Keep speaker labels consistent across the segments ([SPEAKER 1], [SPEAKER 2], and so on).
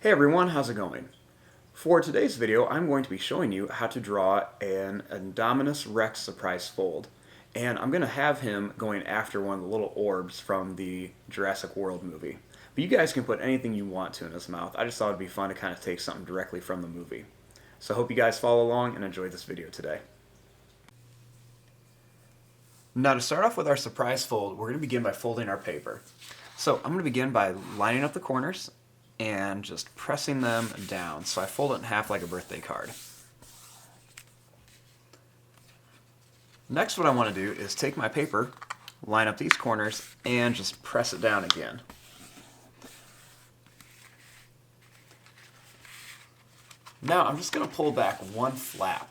[SPEAKER 1] Hey everyone, how's it going? For today's video, I'm going to be showing you how to draw an INDOMINUS REX Surprise Fold. And I'm going to have him going after one of the little orbs from the Jurassic World movie. But you guys can put anything you want to in his mouth. I just thought it'd be fun to kind of take something directly from the movie. So I hope you guys follow along and enjoy this video today. Now to start off with our surprise fold, we're going to begin by folding our paper. So I'm going to begin by lining up the corners and just pressing them down. So I fold it in half like a birthday card. Next, what I want to do is take my paper, line up these corners, and just press it down again. Now I'm just going to pull back one flap.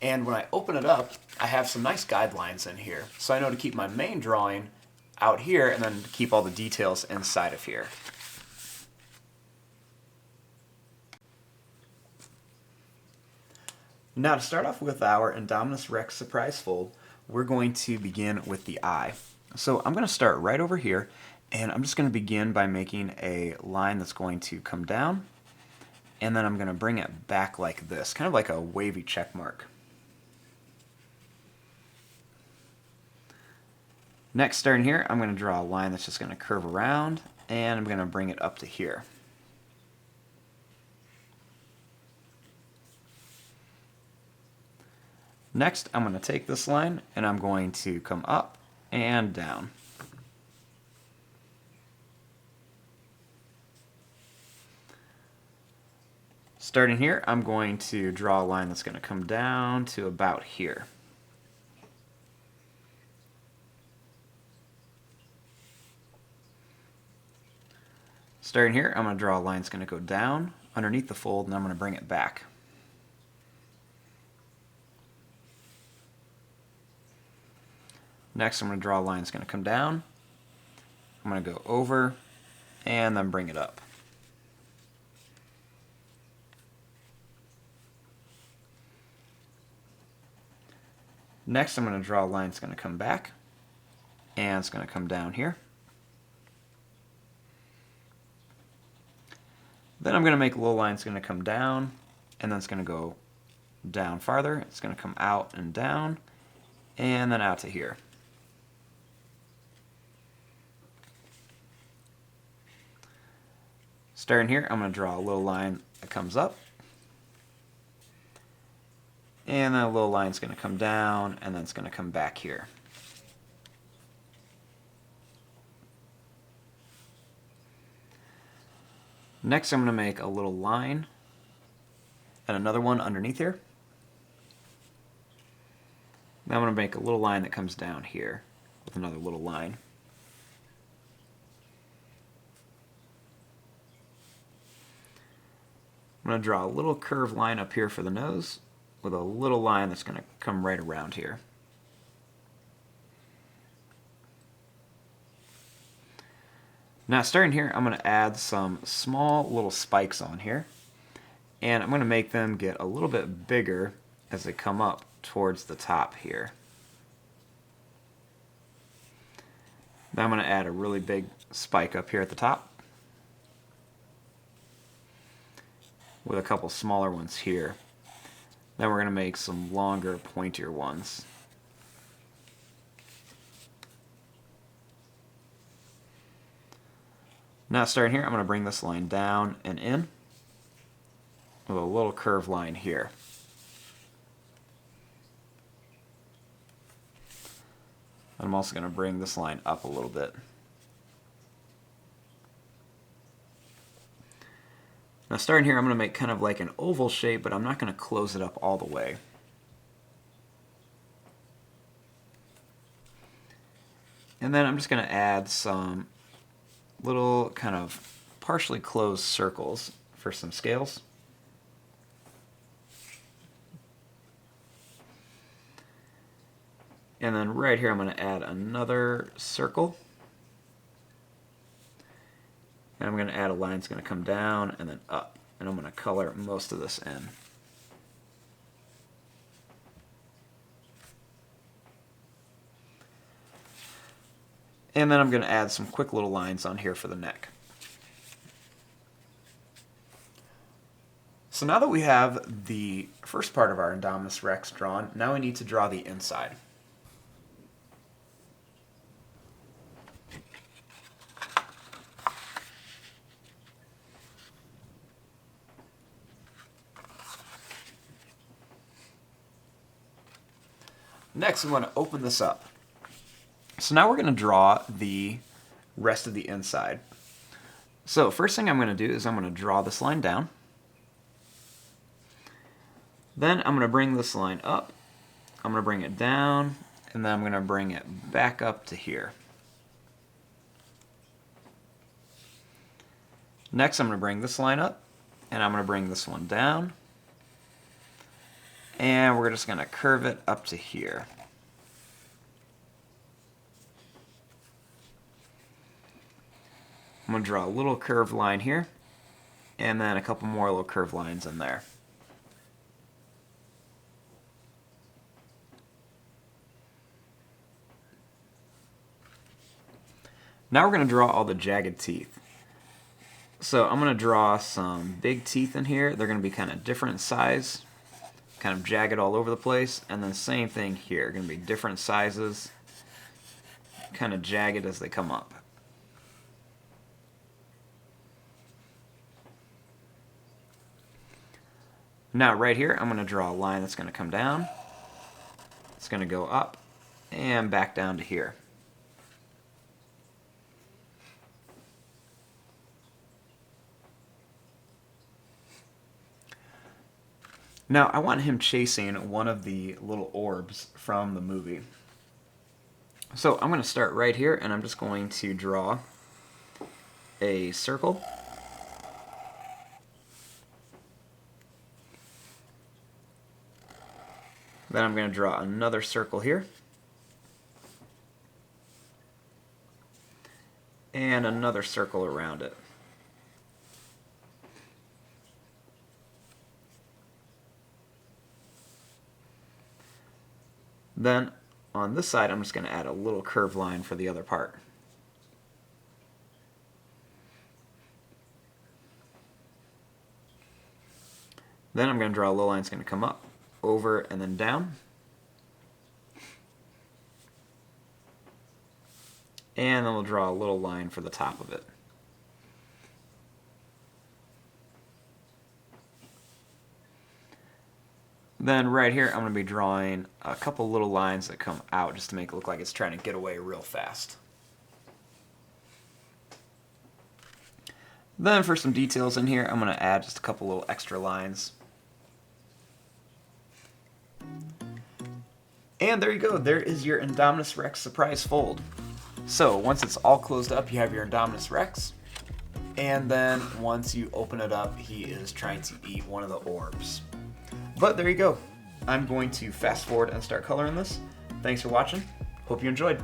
[SPEAKER 1] And when I open it up, I have some nice guidelines in here. So I know to keep my main drawing out here and then to keep all the details inside of here. Now to start off with our INDOMINUS REX Surprise Fold, we're going to begin with the eye. So I'm going to start right over here, and I'm just going to begin by making a line that's going to come down, and then I'm going to bring it back like this, kind of like a wavy check mark. Next, starting here, I'm going to draw a line that's just going to curve around, and I'm going to bring it up to here. Next, I'm going to take this line and I'm going to come up and down. Starting here, I'm going to draw a line that's going to come down to about here. Starting here, I'm going to draw a line that's going to go down underneath the fold, and I'm going to bring it back. Next, I'm going to draw a line that's going to come down. I'm going to go over and then bring it up. Next, I'm going to draw a line that's going to come back, and it's going to come down here. Then I'm going to make a little line that's going to come down, and then it's going to go down farther. It's going to come out and down, and then out to here. Starting here, I'm going to draw a little line that comes up, and then a little line is going to come down, and then it's going to come back here. Next, I'm going to make a little line and another one underneath here. Now I'm going to make a little line that comes down here with another little line. I'm going to draw a little curved line up here for the nose with a little line that's going to come right around here. Now starting here, I'm going to add some small little spikes on here, and I'm going to make them get a little bit bigger as they come up towards the top here. Now I'm going to add a really big spike up here at the top, with a couple smaller ones here. Then we're going to make some longer, pointier ones. Now starting here, I'm going to bring this line down and in with a little curved line here. I'm also going to bring this line up a little bit. Now starting here, I'm going to make kind of like an oval shape, but I'm not going to close it up all the way. And then I'm just going to add some little kind of partially closed circles for some scales. And then right here, I'm going to add another circle. And I'm going to add a line that's going to come down and then up. And I'm going to color most of this in. And then I'm going to add some quick little lines on here for the neck. So now that we have the first part of our Indominus Rex drawn, now we need to draw the inside. Next, we want to open this up. So now we're going to draw the rest of the inside. So first thing I'm going to do is I'm going to draw this line down. Then I'm going to bring this line up. I'm going to bring it down, and then I'm going to bring it back up to here. Next, I'm going to bring this line up, and I'm going to bring this one down. And we're just going to curve it up to here. I'm going to draw a little curved line here, and then a couple more little curved lines in there. Now we're going to draw all the jagged teeth. So I'm going to draw some big teeth in here. They're going to be kind of different size, kind of jagged all over the place, and then same thing here, going to be different sizes, kind of jagged as they come up. Now right here, I'm going to draw a line that's going to come down, it's going to go up, and back down to here. Now, I want him chasing one of the little orbs from the movie. So I'm going to start right here, and I'm just going to draw a circle. Then I'm going to draw another circle here. And another circle around it. Then on this side, I'm just going to add a little curved line for the other part. Then I'm going to draw a little line that's going to come up, over, and then down. And then we'll draw a little line for the top of it. Then right here, I'm going to be drawing a couple little lines that come out just to make it look like it's trying to get away real fast. Then for some details in here, I'm going to add just a couple little extra lines. And there you go. There is your Indominus Rex surprise fold. So once it's all closed up, you have your Indominus Rex. And then once you open it up, he is trying to eat one of the orbs. But there you go. I'm going to fast forward and start coloring this. Thanks for watching. Hope you enjoyed.